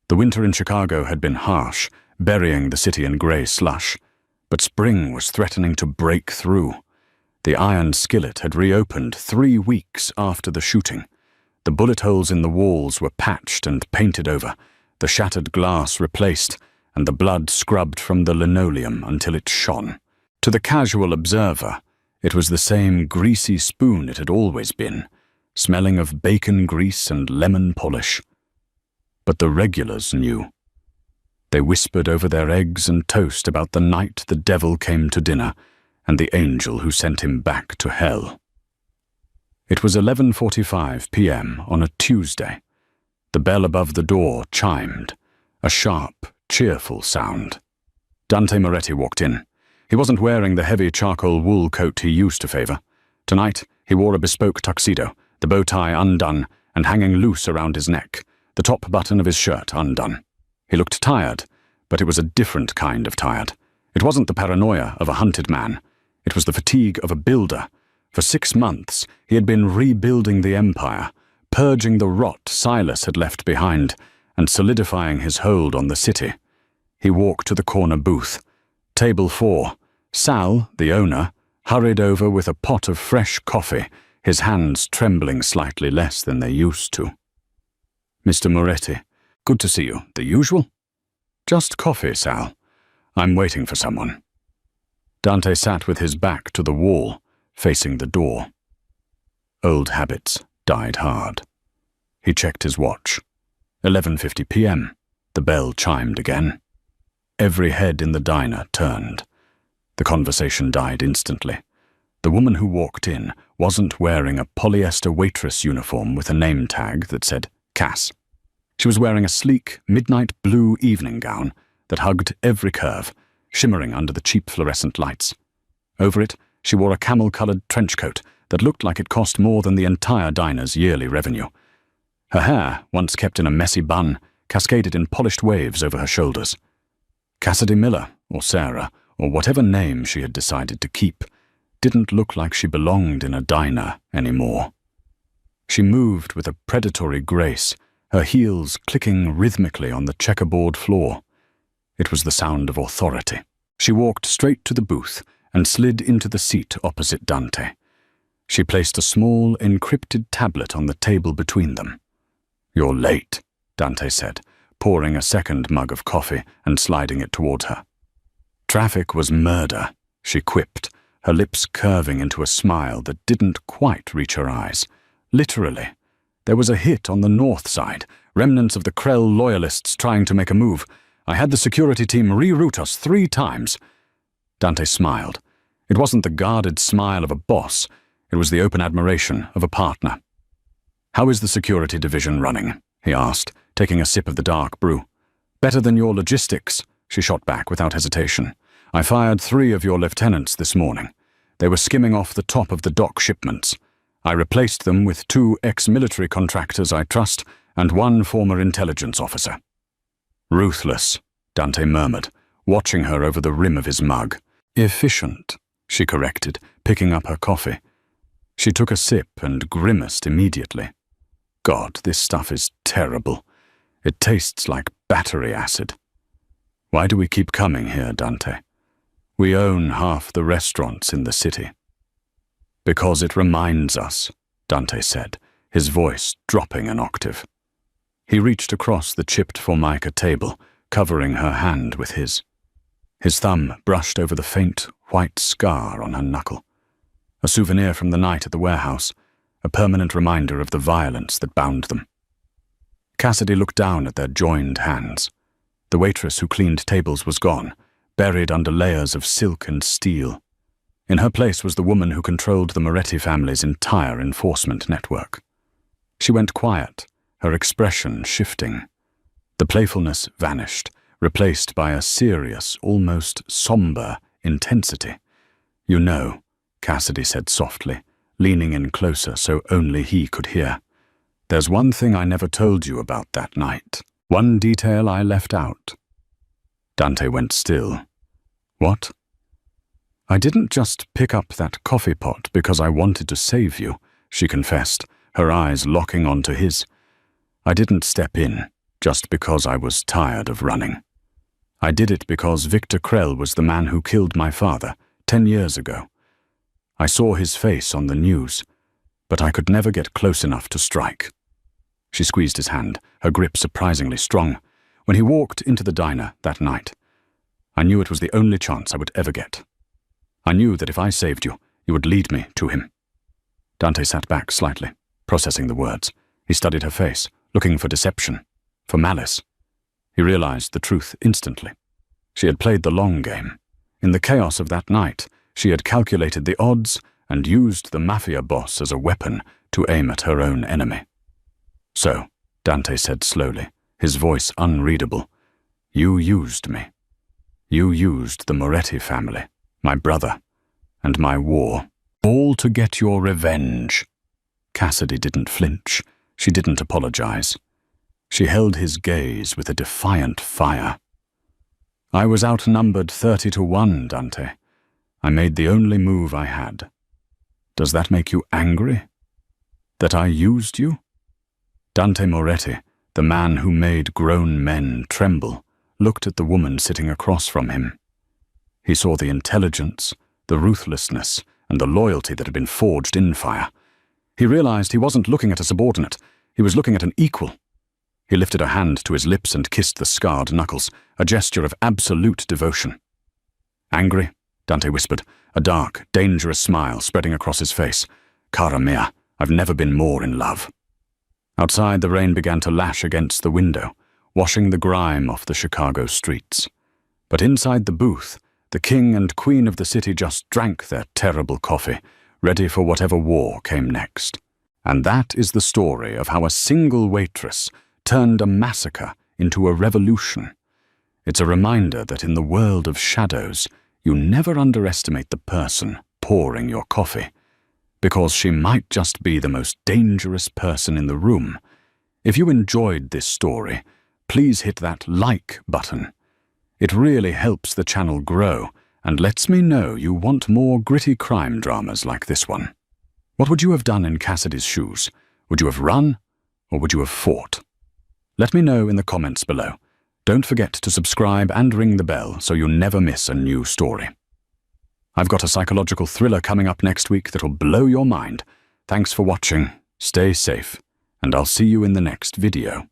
The winter in Chicago had been harsh, burying the city in grey slush. But spring was threatening to break through. The iron skillet had reopened 3 weeks after the shooting. The bullet holes in the walls were patched and painted over, the shattered glass replaced, and the blood scrubbed from the linoleum until it shone. To the casual observer, it was the same greasy spoon it had always been, smelling of bacon grease and lemon polish. But the regulars knew. They whispered over their eggs and toast about the night the devil came to dinner and the angel who sent him back to hell. It was 11:45 p.m. on a Tuesday. The bell above the door chimed, a sharp, cheerful sound. Dante Moretti walked in. He wasn't wearing the heavy charcoal wool coat he used to favor. Tonight, he wore a bespoke tuxedo, the bow tie undone and hanging loose around his neck, the top button of his shirt undone. He looked tired, but it was a different kind of tired. It wasn't the paranoia of a hunted man. It was the fatigue of a builder. For 6 months, he had been rebuilding the empire, purging the rot Silas had left behind, and solidifying his hold on the city. He walked to the corner booth. Table 4. Sal, the owner, hurried over with a pot of fresh coffee, his hands trembling slightly less than they used to. "Mr. Moretti, good to see you. The usual?" "Just coffee, Sal. I'm waiting for someone." Dante sat with his back to the wall, facing the door. Old habits died hard. He checked his watch. 11:50 p.m. The bell chimed again. Every head in the diner turned. The conversation died instantly. The woman who walked in wasn't wearing a polyester waitress uniform with a name tag that said Cass. She was wearing a sleek, midnight blue evening gown that hugged every curve, shimmering under the cheap fluorescent lights. Over it, she wore a camel-colored trench coat that looked like it cost more than the entire diner's yearly revenue. Her hair, once kept in a messy bun, cascaded in polished waves over her shoulders. Cassidy Miller, or Sarah, or whatever name she had decided to keep, didn't look like she belonged in a diner anymore. She moved with a predatory grace, her heels clicking rhythmically on the checkerboard floor. It was the sound of authority. She walked straight to the booth and slid into the seat opposite Dante. She placed a small, encrypted tablet on the table between them. "You're late," Dante said, pouring a second mug of coffee and sliding it toward her. "Traffic was murder," she quipped, her lips curving into a smile that didn't quite reach her eyes. "Literally. There was a hit on the north side, remnants of the Krell loyalists trying to make a move. I had the security team reroute us 3 times. Dante smiled. It wasn't the guarded smile of a boss. It was the open admiration of a partner. "How is the security division running?" he asked, taking a sip of the dark brew. "Better than your logistics," she shot back without hesitation. "I fired 3 of your lieutenants this morning. They were skimming off the top of the dock shipments. I replaced them with 2 ex-military contractors I trust and 1 former intelligence officer." "Ruthless," Dante murmured, watching her over the rim of his mug. "Efficient," she corrected, picking up her coffee. She took a sip and grimaced immediately. "God, this stuff is terrible. It tastes like battery acid. Why do we keep coming here, Dante? We own half the restaurants in the city." "Because it reminds us," Dante said, his voice dropping an octave. He reached across the chipped formica table, covering her hand with his. His thumb brushed over the faint, white scar on her knuckle. A souvenir from the night at the warehouse, a permanent reminder of the violence that bound them. Cassidy looked down at their joined hands. The waitress who cleaned tables was gone, buried under layers of silk and steel. In her place was the woman who controlled the Moretti family's entire enforcement network. She went quiet, her expression shifting. The playfulness vanished, replaced by a serious, almost somber intensity. "You know," Cassidy said softly, leaning in closer so only he could hear. "There's one thing I never told you about that night. One detail I left out." Dante went still. "What?" "I didn't just pick up that coffee pot because I wanted to save you," she confessed, her eyes locking onto his. "I didn't step in just because I was tired of running. I did it because Victor Krell was the man who killed my father 10 years ago. I saw his face on the news, but I could never get close enough to strike." She squeezed his hand, her grip surprisingly strong. "When he walked into the diner that night, I knew it was the only chance I would ever get. I knew that if I saved you, you would lead me to him." Dante sat back slightly, processing the words. He studied her face, looking for deception, for malice. He realized the truth instantly. She had played the long game. In the chaos of that night, she had calculated the odds and used the Mafia boss as a weapon to aim at her own enemy. "So," Dante said slowly, his voice unreadable, "you used me. You used the Moretti family, my brother, and my war, all to get your revenge." Cassidy didn't flinch. She didn't apologize. She held his gaze with a defiant fire. "I was outnumbered 30-1, Dante. I made the only move I had. Does that make you angry? That I used you?" Dante Moretti, the man who made grown men tremble, looked at the woman sitting across from him. He saw the intelligence, the ruthlessness, and the loyalty that had been forged in fire. He realized he wasn't looking at a subordinate. He was looking at an equal. He lifted a hand to his lips and kissed the scarred knuckles, a gesture of absolute devotion. "Angry?" Dante whispered, a dark, dangerous smile spreading across his face. "Cara mia, I've never been more in love." Outside, the rain began to lash against the window, washing the grime off the Chicago streets. But inside the booth, the king and queen of the city just drank their terrible coffee, ready for whatever war came next. And that is the story of how a single waitress turned a massacre into a revolution. It's a reminder that in the world of shadows, you never underestimate the person pouring your coffee, because she might just be the most dangerous person in the room. If you enjoyed this story, please hit that like button. It really helps the channel grow and lets me know you want more gritty crime dramas like this one. What would you have done in Cassidy's shoes? Would you have run, or would you have fought? Let me know in the comments below. Don't forget to subscribe and ring the bell so you never miss a new story. I've got a psychological thriller coming up next week that'll blow your mind. Thanks for watching, stay safe, and I'll see you in the next video.